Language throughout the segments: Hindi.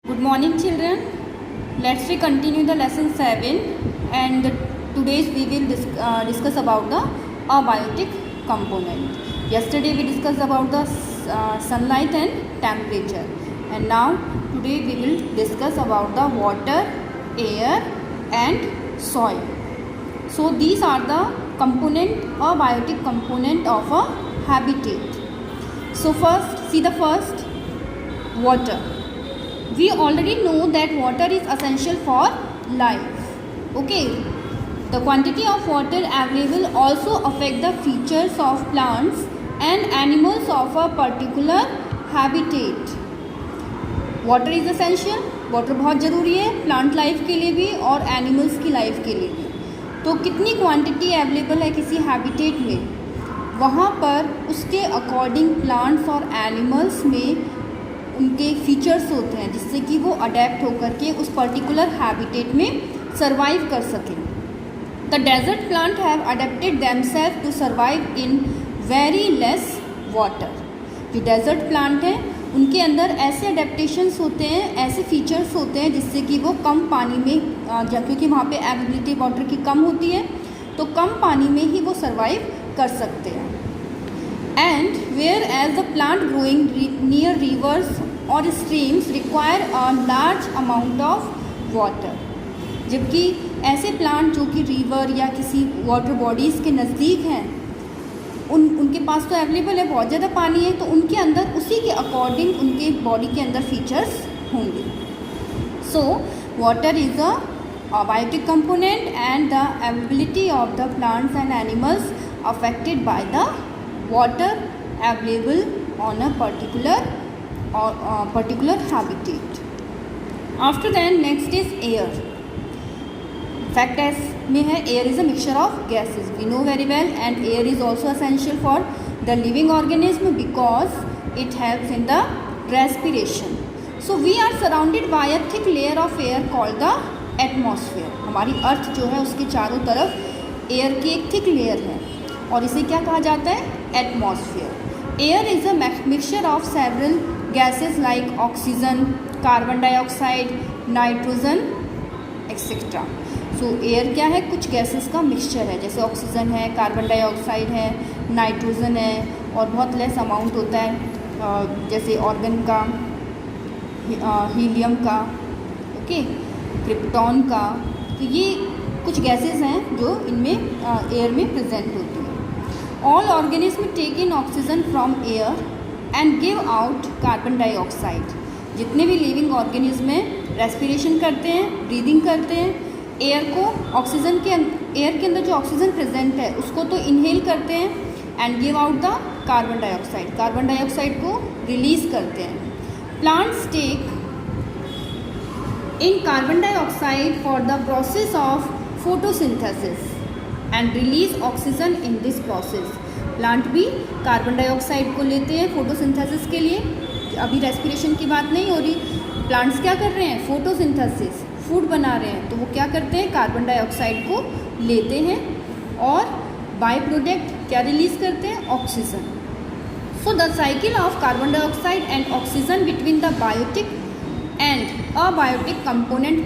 Good morning, children. Let's we continue the lesson 7, and today's we will discuss about the abiotic component. Yesterday we discussed about the sunlight and temperature, and now today we will discuss about the water, air and soil. So these are the abiotic component of a habitat. So first, see the first, water. We already know that water is essential for life. Okay, the quantity of water available also affect the features of plants and animals of a particular habitat. Water is essential. Water बहुत ज़रूरी है प्लांट लाइफ के लिए भी और एनिमल्स की लाइफ के लिए भी. तो कितनी क्वांटिटी अवेलेबल है किसी हैबिटेट में, वहाँ पर उसके अकॉर्डिंग प्लांट्स और एनिमल्स में उनके फीचर्स होते हैं जिससे कि वो अडेप्ट होकर के उस पर्टिकुलर हैबिटेट में सर्वाइव कर सकें. The desert plant have adapted themselves to survive in very less water. जो डेजर्ट प्लांट हैं उनके अंदर ऐसे अडेप्टेशंस होते हैं, ऐसे फीचर्स होते हैं जिससे कि वो कम पानी में, क्योंकि वहाँ पे अवेलेबिलिटी वाटर की कम होती है तो कम पानी में ही वो सर्वाइव कर सकते हैं. And whereas the plant growing near rivers और streams require a large amount of water. जबकि ऐसे प्लांट जो कि रिवर या किसी वाटर बॉडीज़ के नज़दीक हैं उनके पास तो अवेलेबल है, बहुत ज़्यादा पानी है, तो उनके अंदर उसी के अकॉर्डिंग उनके बॉडी के अंदर फीचर्स होंगे. So water is a abiotic component and the availability of the plants and animals affected by the water available on a particular habitat. After that, next is air. Fact as में है air is a mixture of gases. We know very well, and air is also essential for the living organism because it helps in the respiration. So we are surrounded by a thick layer of air called the atmosphere. हमारी अर्थ जो है उसके चारों तरफ एयर की एक थिक लेयर है और इसे क्या कहा जाता है, atmosphere. Air is a mixture of several gases like oxygen, carbon dioxide, nitrogen etcetera. So air क्या है, कुछ गैसेस का मिक्सचर है, जैसे ऑक्सीजन है, कार्बन डाइऑक्साइड है, नाइट्रोजन है, और बहुत लेस अमाउंट होता है जैसे ऑर्गन का, हीलियम का, ओके, क्रिप्टॉन का. तो ये कुछ गैसेस हैं जो इनमें एयर में प्रेजेंट होती हैं. All organism take in oxygen from air and give out carbon dioxide. जितने भी लिविंग ऑर्गेनिज्म हैं रेस्पिरेशन करते हैं, ब्रीदिंग करते हैं, एयर को एयर के अंदर जो ऑक्सीजन प्रेजेंट है उसको तो इनहेल करते हैं and give out the carbon dioxide, carbon dioxide को रिलीज़ करते हैं. Plants take in carbon dioxide for the process of photosynthesis and release oxygen in this process. Plant भी कार्बन डाइऑक्साइड को लेते हैं फोटोसिंथेसिस के लिए. अभी रेस्पिरेशन की बात नहीं हो रही, प्लांट्स क्या कर रहे हैं, फोटोसिंथेसिस, फूड बना रहे हैं, तो वो क्या करते हैं, कार्बन डाइऑक्साइड को लेते हैं और बाय प्रोडक्ट क्या रिलीज़ करते हैं, oxygen. So the cycle of carbon dioxide and oxygen between the biotic and abiotic component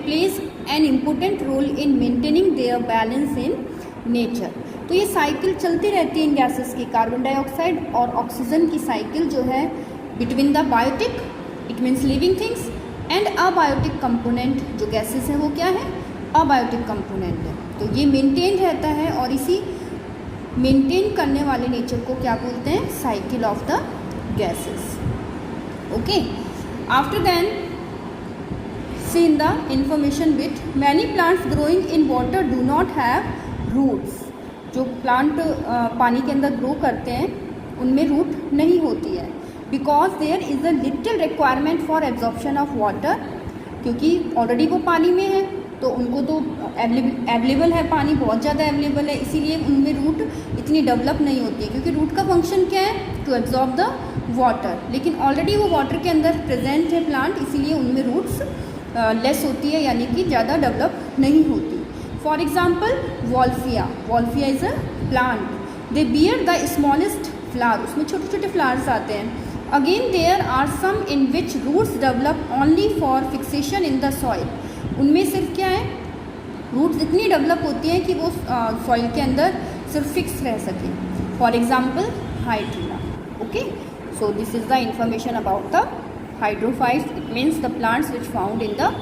plays an important role in maintaining their balance in nature. तो ये साइकिल चलती रहती है इन गैसेस की, कार्बन डाइऑक्साइड और ऑक्सीजन की साइकिल जो है between the biotic, it means living things, and abiotic component, जो गैसेस हैं वो क्या है, अबायोटिक कंपोनेंट है. तो ये मेंटेन रहता है और इसी मेंटेन करने वाले नेचर को क्या बोलते हैं, cycle of the gases. Okay, after then see in the information bit, many plants growing in water do not have roots. जो प्लांट पानी के अंदर ग्रो करते हैं उनमें रूट नहीं होती है, because there is a little requirement for absorption of water. क्योंकि ऑलरेडी वो पानी में है तो उनको तो अवेलेबल है, पानी बहुत ज़्यादा अवेलेबल है, इसीलिए उनमें रूट इतनी डेवलप नहीं होती है. क्योंकि रूट का फंक्शन क्या है, टू एब्जॉर्ब द वाटर, लेकिन ऑलरेडी वो वाटर के अंदर प्रेजेंट है प्लांट, इसीलिए उनमें रूट्स लेस होती है, यानी कि ज़्यादा डेवलप नहीं होती. For example Wolffia is a plant, they bear the smallest flower, उसमें छोटे छोटे फ्लावर्स आते हैं, again there are some in which roots develop only for fixation in the soil. उनमें सिर्फ क्या है, रूट्स इतनी डेवलप होती हैं कि वो सॉइल के अंदर सिर्फ फिक्स रह सकें. For example hydrilla. Okay, so this is the information about the hydrophytes. It means the plants which found in the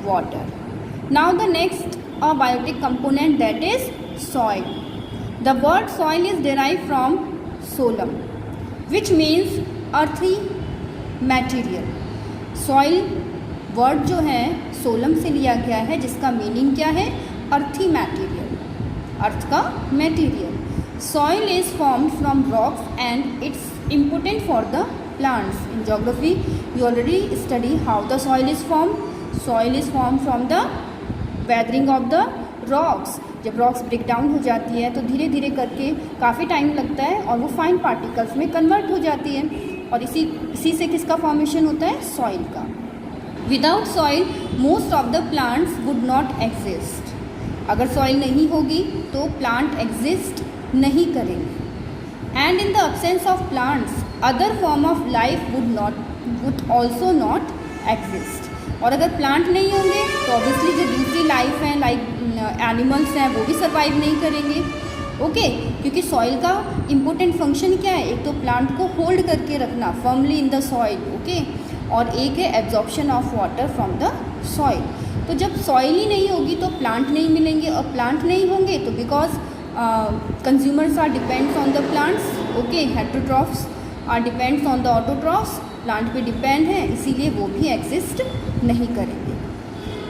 water. Now the next abiotic component, that is soil. The word soil is derived from solum, which means earthy material. Soil word जो है सोलम से लिया गया है, जिसका मीनिंग क्या है, earthy material, अर्थ का material. Soil is formed from rocks and it's important for the plants. In geography you already study how the soil is formed. Soil is formed from the weathering of the rocks. जब रॉक्स ब्रेक डाउन हो जाती है तो धीरे धीरे करके काफ़ी टाइम लगता है और वो फाइन पार्टिकल्स में कन्वर्ट हो जाती है, और इसी से किसका फॉर्मेशन होता है, सॉइल का. Without soil most of the plants would not exist. अगर सॉइल नहीं होगी तो प्लांट एग्जिस्ट नहीं करेंगे. And in the absence of plants other form of life would also not exist. और अगर प्लांट नहीं होंगे तो ऑब्वियसली जो दूसरी लाइफ है, लाइक एनिमल्स हैं, वो भी सर्वाइव नहीं करेंगे. ओके, क्योंकि सॉइल का इम्पोर्टेंट फंक्शन क्या है, एक तो प्लांट को होल्ड करके रखना firmly in the soil. Okay, और एक है absorption of water from the soil. तो जब सॉइल ही नहीं होगी तो प्लांट नहीं मिलेंगे, और प्लांट नहीं होंगे तो because consumers are depends on the plants. Okay, heterotrophs are depends on the autotrophs. Plant पे डिपेंड है, इसीलिए वो भी एग्जिस्ट नहीं करेंगे.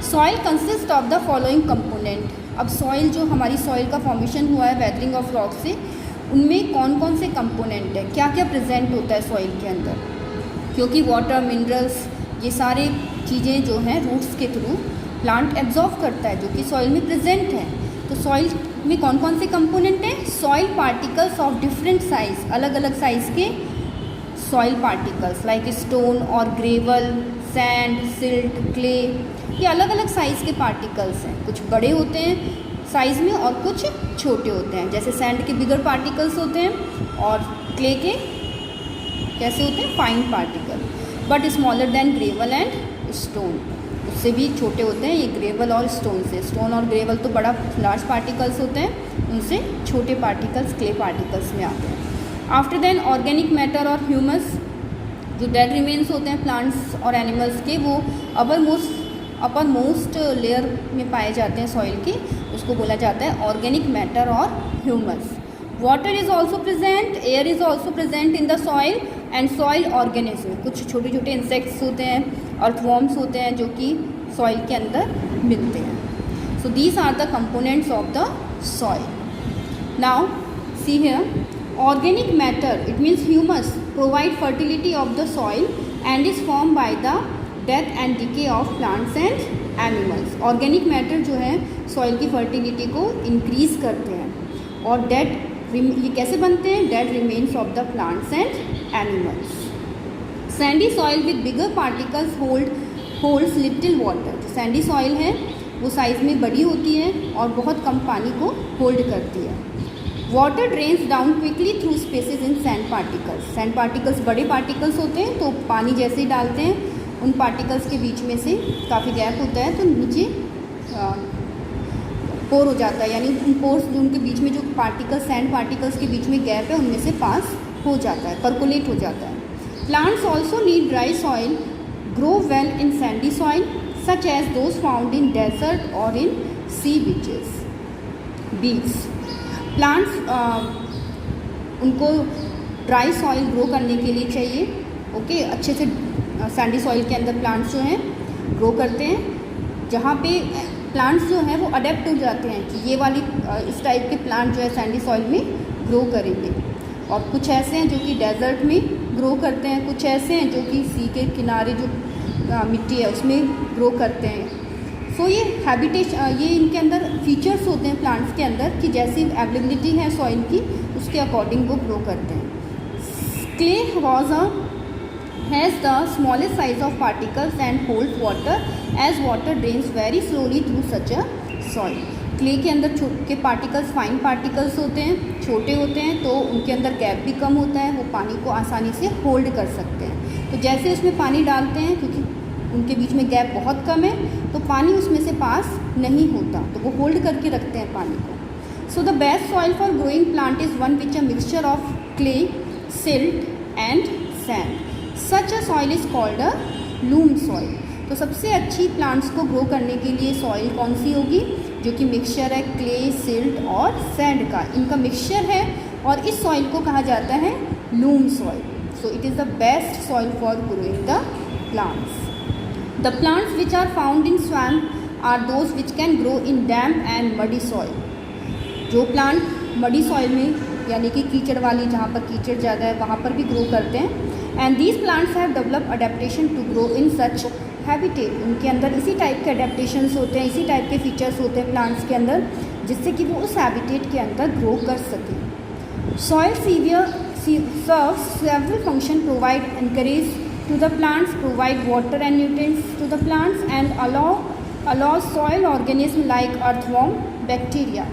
Soil consist of the following component. अब सॉइल जो हमारी सॉइल का फॉर्मेशन हुआ है वेदरिंग ऑफ रॉक से, उनमें कौन कौन से कंपोनेंट हैं, क्या क्या प्रेजेंट होता है सॉइल के अंदर. क्योंकि वाटर, मिनरल्स, ये सारे चीज़ें जो हैं रूट्स के थ्रू प्लांट एब्जॉर्व करता है, जो कि सॉइल में प्रेजेंट है. तो सॉइल में कौन कौन से कंपोनेंट हैं, soil particles of different size, अलग अलग साइज़ के सॉइल पार्टिकल्स लाइक स्टोन और ग्रेवल, सैंड, सिल्ट, क्ले, ये अलग अलग साइज़ के पार्टिकल्स हैं. कुछ बड़े होते हैं साइज़ में और कुछ छोटे होते हैं. जैसे सैंड के बिगर पार्टिकल्स होते हैं और क्ले के कैसे होते हैं, fine particle, but smaller than gravel and stone. उससे भी छोटे होते हैं ये ग्रेवल और स्टोन से. स्टोन और ग्रेवल तो बड़ा लार्ज पार्टिकल्स होते हैं, उनसे छोटे पार्टिकल्स क्ले पार्टिकल्स में आते हैं. आफ्टर देन ऑर्गेनिक मैटर और ह्यूमस, जो डेड रिमेन्स होते हैं प्लांट्स और एनिमल्स के, वो अपर मोस्ट लेयर में पाए जाते हैं सॉइल के, उसको बोला जाता है ऑर्गेनिक मैटर और humus. Water is also present, air is also present in the soil and soil organism. कुछ छोटे छोटे इंसेक्ट्स होते हैं, अर्थवॉर्म्स होते हैं, जो कि सॉइल के अंदर मिलते हैं. So these are the components of the soil. Now see here, organic matter, it means humus, provide fertility of the soil and is formed by the death and decay of plants and animals. Organic matter जो है soil की fertility को increase करते हैं. और dead, ये कैसे बनते हैं, dead remains of the plants and animals. Sandy soil with bigger particles holds little water. जो sandy soil है वो साइज़ में बड़ी होती है और बहुत कम पानी को होल्ड करती है. Water drains down quickly through spaces इन सैंड पार्टिकल्स. सैंड पार्टिकल्स बड़े पार्टिकल्स होते हैं, तो पानी जैसे ही डालते हैं उन पार्टिकल्स के बीच में से काफ़ी गैप होता है तो नीचे पोर हो जाता है, यानी उन पोर्स जो उनके बीच में जो पार्टिकल्स, सैंड पार्टिकल्स के बीच में गैप है, उनमें से पास हो जाता है, परकोलेट हो जाता है. Plants also need dry soil, grow well in sandy soil such as those found in desert और इन सी बीच. प्लांट्स उनको ड्राई सॉइल ग्रो करने के लिए चाहिए. ओके, अच्छे से सैंडी सॉइल के अंदर प्लांट्स जो हैं ग्रो करते हैं, जहाँ पे प्लांट्स जो हैं वो अडेप्ट हो जाते हैं कि ये वाली इस टाइप के प्लांट जो है सैंडी सॉइल में ग्रो करेंगे. और कुछ ऐसे हैं जो कि डेजर्ट में ग्रो करते हैं, कुछ ऐसे हैं जो कि सी के किनारे जो मिट्टी है उसमें ग्रो करते हैं. सो ये हैबिटेशन, ये इनके अंदर फीचर्स होते हैं प्लांट्स के अंदर कि जैसी अवेलेबिलिटी है सॉइल की उसके अकॉर्डिंग वो ग्रो करते हैं. Clay has the smallest size of particles and hold water as water drains very slowly through such a soil. Clay के अंदर के पार्टिकल्स फाइन पार्टिकल्स होते हैं, छोटे होते हैं, तो उनके अंदर गैप भी कम होता है, वो पानी को आसानी से होल्ड कर सकते हैं। तो जैसे उसमें पानी डालते हैं, क्योंकि उनके बीच में गैप बहुत कम है, तो पानी उसमें से पास नहीं होता, तो वो होल्ड करके रखते हैं पानी को। So the best soil for growing plant is one which a mixture of clay, silt and sand. Such a soil is called a loom soil. तो सबसे अच्छी प्लांट्स को ग्रो करने के लिए सॉइल कौन सी होगी, जो कि मिक्सचर है क्ले, सिल्ट और सैंड का, इनका मिक्सचर है, और इस सॉइल को कहा जाता है loam soil. So it is the best soil for growing the plants. The plants which are found in swamp are those which can grow in damp and muddy soil. जो प्लांट मडी सॉइल में, यानी कि कीचड़ वाली, जहाँ पर कीचड़ ज़्यादा है वहाँ पर भी ग्रो करते हैं। And these plants have develop adaptation to grow in such habitat. उनके अंदर इसी टाइप के अडेप्टेशंस होते हैं, इसी टाइप के फीचर्स होते हैं प्लांट्स के अंदर, जिससे कि वो उस हैबिटेट के अंदर ग्रो कर सकें। Soil serves several functions, provide encourage to the plants, provide water and nutrients to the plants, and allow soil organism like earthworm, bacteria।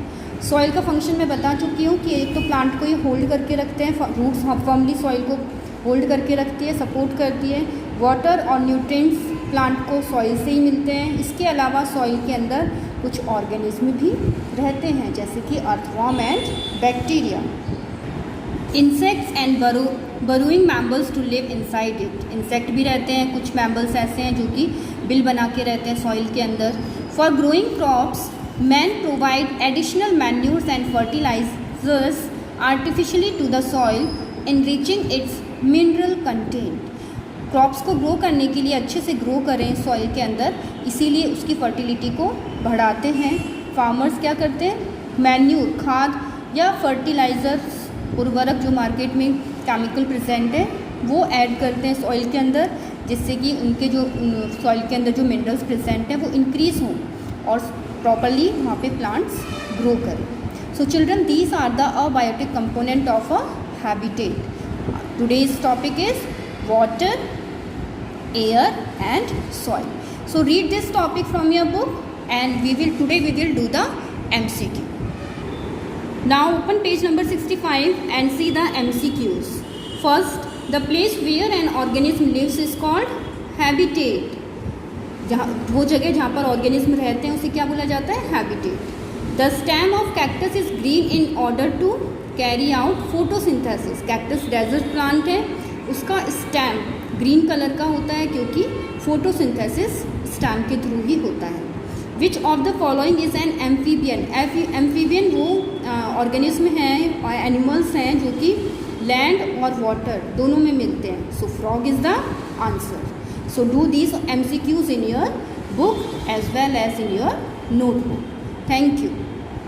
Soil का फंक्शन मैं बता चुकी हूँ कि एक तो प्लांट को ये होल्ड करके रखते हैं, रूट्स फर्मली सॉइल को होल्ड करके रखती है, सपोर्ट करती है। वाटर और न्यूट्रिएंट्स प्लांट को सॉइल से ही मिलते हैं। इसके अलावा सॉइल के अंदर कुछ ऑर्गेनिज्म भी रहते हैं, जैसे कि earthworm and bacteria. Insects and burrowing mammals to live inside it. Insect भी रहते हैं, कुछ मैम्बल्स ऐसे हैं जो कि बिल बना के रहते हैं सॉइल के अंदर। For growing crops man provide additional manures and fertilisers artificially to the soil enriching its mineral content. Crops को ग्रो करने के लिए अच्छे से ग्रो करें सॉइल के अंदर, इसीलिए उसकी फर्टिलिटी को बढ़ाते हैं। फार्मर्स क्या करते हैं, मैन्यूर, खाद या फर्टिलाइजर्स, उर्वरक जो मार्केट में केमिकल प्रेजेंट है वो ऐड करते हैं सॉइल के अंदर, जिससे कि उनके जो सॉइल के अंदर जो मिनरल्स प्रेजेंट हैं वो इंक्रीज़ हों और प्रॉपरली वहाँ पे प्लांट्स ग्रो करें। So children, these are the abiotic component of a habitat. Today's topic is water, air and soil. So read this topic from your book, and today we will do the MCQ. Now open page number 65 and see the MCQs. First, the place where an organism lives is called habitat. जहाँ वो जगह जहाँ पर ऑर्गेनिज्म रहते हैं उसे क्या बोला जाता है, habitat. The stem of cactus is green in order to carry out photosynthesis. Cactus desert plant है, उसका स्टेम ग्रीन कलर का होता है क्योंकि फोटोसिंथेसिस स्टेम के थ्रू ही होता है। Which of the following is an amphibian. Amphibian वो ऑर्गेनिज्म हैं और एनिमल्स हैं जो कि लैंड और वाटर दोनों में मिलते हैं। So frog is the answer. So do these MCQs in your book as well as in your notebook. Thank you.